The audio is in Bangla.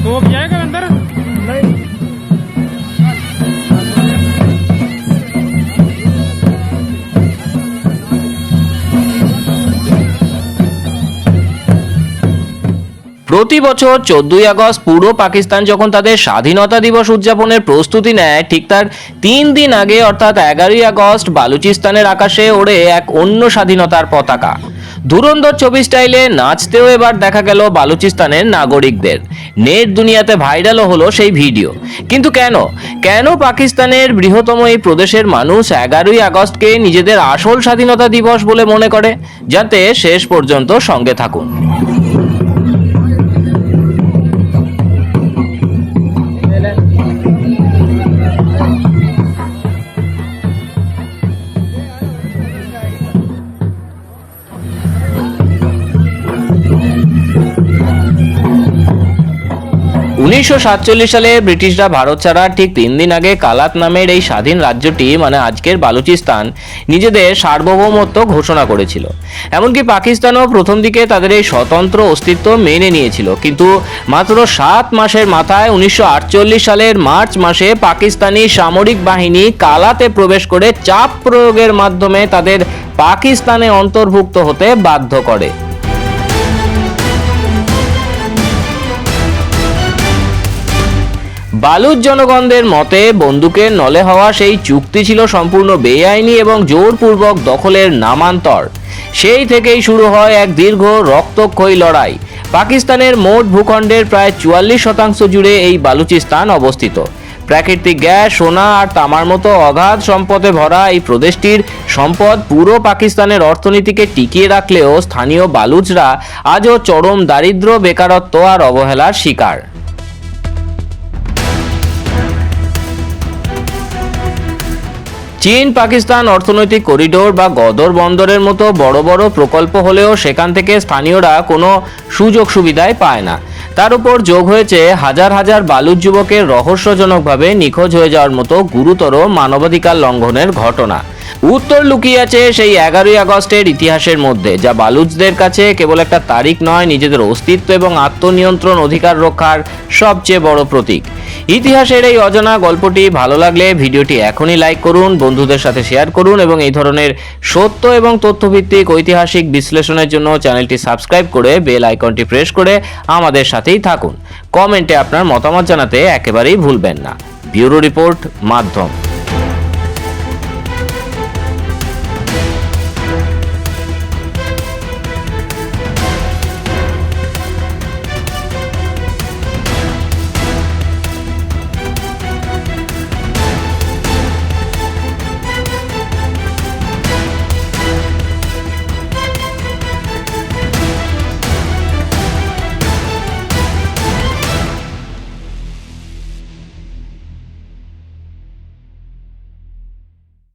तो अब जाएगा अंदर नहीं। প্রতি বছর 14ই আগস্ট পুরো পাকিস্তান যখন তাদের স্বাধীনতা দিবস উদযাপনের প্রস্তুতি নেয়, ঠিক তার 3 দিন আগে অর্থাৎ 11ই আগস্ট বালুচিস্তানের আকাশে ওড়ে এক অন্য স্বাধীনতার পতাকা। ধুরন্ধর ছবি স্টাইলে নাচতেও এবার দেখা গেল বালুচিস্তানের নাগরিকদের। নেট দুনিয়াতে ভাইরালও হলো সেই ভিডিও। কিন্তু কেন পাকিস্তানের বৃহত্তম এই প্রদেশের মানুষ 11ই আগস্টকে নিজেদের আসল স্বাধীনতা দিবস বলে মনে করে? যাতে শেষ পর্যন্ত সঙ্গে থাকুন। 1947 সালে ব্রিটিশরা ভারত ছাড়ার ঠিক 3 দিন আগে কালাত নামের এই স্বাধীন রাজ্যটি মানে আজকের বালুচিস্তান নিজেদের সার্বভৌমত্ব ঘোষণা করেছিল। এমনকি পাকিস্তানও প্রথম দিকে তাদের এই স্বতন্ত্র অস্তিত্ব মেনে নিয়েছিল, কিন্তু মাত্র 7 মাসের মাথায় 1948 সালের মার্চ মাসে পাকিস্তানি সামরিক বাহিনী কালাতে প্রবেশ করে চাপ প্রয়োগের মাধ্যমে তাদের পাকিস্তানে অন্তর্ভুক্ত হতে বাধ্য করে। বালুচ জনগণদের মতে বন্দুকের নলে হওয়া সেই চুক্তি ছিল সম্পূর্ণ বেআইনি এবং জোরপূর্বক দখলের নামান্তর। সেই থেকেই শুরু হয় এক দীর্ঘ রক্তক্ষয়ী লড়াই। পাকিস্তানের মোট ভূখণ্ডের প্রায় 44% জুড়ে এই বালুচিস্তান অবস্থিত। প্রাকৃতিক গ্যাস, সোনা আর তামার মতো অগাধ সম্পদে ভরা এই প্রদেশটির সম্পদ পুরো পাকিস্তানের অর্থনীতিকে টিকিয়ে রাখলেও স্থানীয় বালুচরা আজও চরম দারিদ্র্য, বেকারত্ব আর অবহেলার শিকার। চীন পাকিস্তান অর্থনৈতিক করিডোর বা গদর বন্দরের মতো বড় বড় প্রকল্প হলেও সেখান থেকে স্থানীয়রা কোনো সুযোগ সুবিধাই পায় না। তার উপর যোগ হয়েছে হাজার হাজার বালুচ যুবকের রহস্যজনকভাবে নিখোঁজ হয়ে যাওয়ার মতো গুরুতর মানবাধিকার লঙ্ঘনের ঘটনা। উত্তর লুকিয়ে আছে সেই 11ই আগস্টের ইতিহাসের মধ্যে, যা বালুচদের কাছে কেবল একটা তারিখ নয়, নিজেদের অস্তিত্ব এবং আত্মনিয়ন্ত্রণ অধিকার রক্ষার সবচেয়ে বড় প্রতীক। ইতিহাসের এই অজানা গল্পটি ভালো লাগলে ভিডিওটি এখনই লাইক করুন, বন্ধুদের সাথে শেয়ার করুন এবং এই ধরনের সত্য এবং তথ্যভিত্তিক ঐতিহাসিক বিশ্লেষণের জন্য চ্যানেলটি সাবস্ক্রাইব করে বেল আইকনটি প্রেস করে আমাদের সাথেই থাকুন। কমেন্টে আপনার মতামত জানাতে একেবারেই ভুলবেন না। ব্যুরো রিপোর্ট, মাধ্যম।